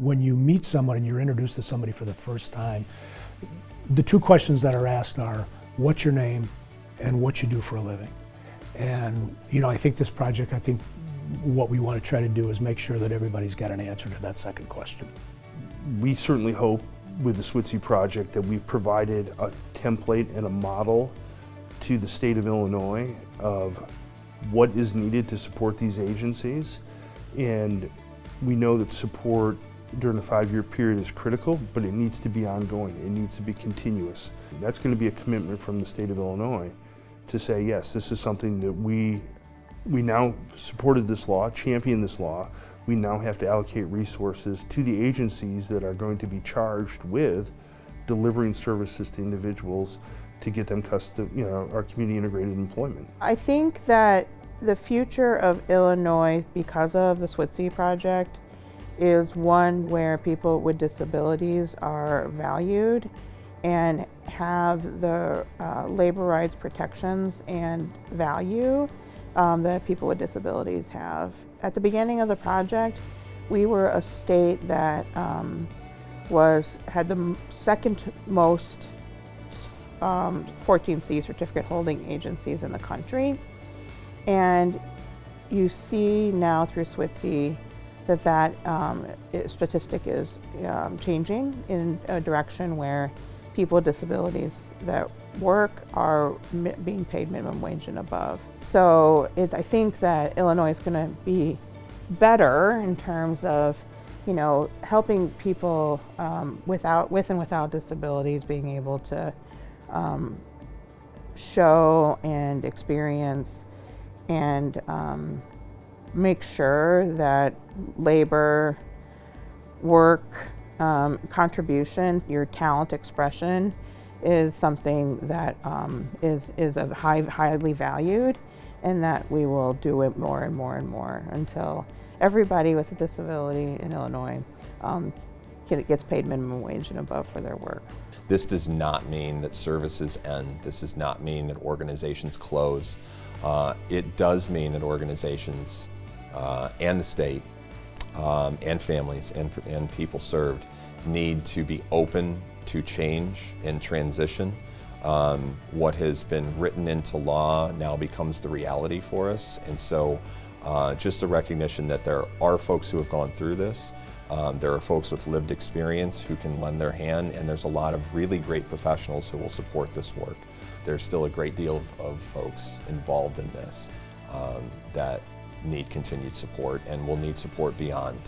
when you meet someone and you're introduced to somebody for the first time, the two questions that are asked are, what's your name and what you do for a living? And I think this project, what we want to try to do is make sure that everybody's got an answer to that second question. We certainly hope with the SWTCIE project that we've provided a template and a model to the state of Illinois of what is needed to support these agencies. And we know that support during a 5-year period is critical, but it needs to be ongoing. It needs to be continuous. That's going to be a commitment from the state of Illinois to say, yes, this is something that we now supported this law, championed this law. We now have to allocate resources to the agencies that are going to be charged with delivering services to individuals to get them our community integrated employment. I think that the future of Illinois, because of the SWTCIE project, is one where people with disabilities are valued and have the labor rights protections and value that people with disabilities have. At the beginning of the project, we were a state that had the second most 14C certificate holding agencies in the country. And you see now through SWTCIE that statistic is changing in a direction where people with disabilities that work are being paid minimum wage and above. So I think that Illinois is going to be better in terms of helping people with and without disabilities being able to show and experience and make sure that labor, work, contribution, your talent expression is something that is highly valued, and that we will do it more and more and more until everybody with a disability in Illinois gets paid minimum wage and above for their work. This does not mean that services end. This does not mean that organizations close. It does mean that organizations and the state and families and people served need to be open to change and transition. What has been written into law now becomes the reality for us, and so just a recognition that there are folks who have gone through this. There are folks with lived experience who can lend their hand, and there's a lot of really great professionals who will support this work. There's still a great deal of folks involved in this that need continued support and will need support beyond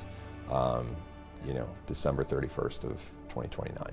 December 31st of 2029.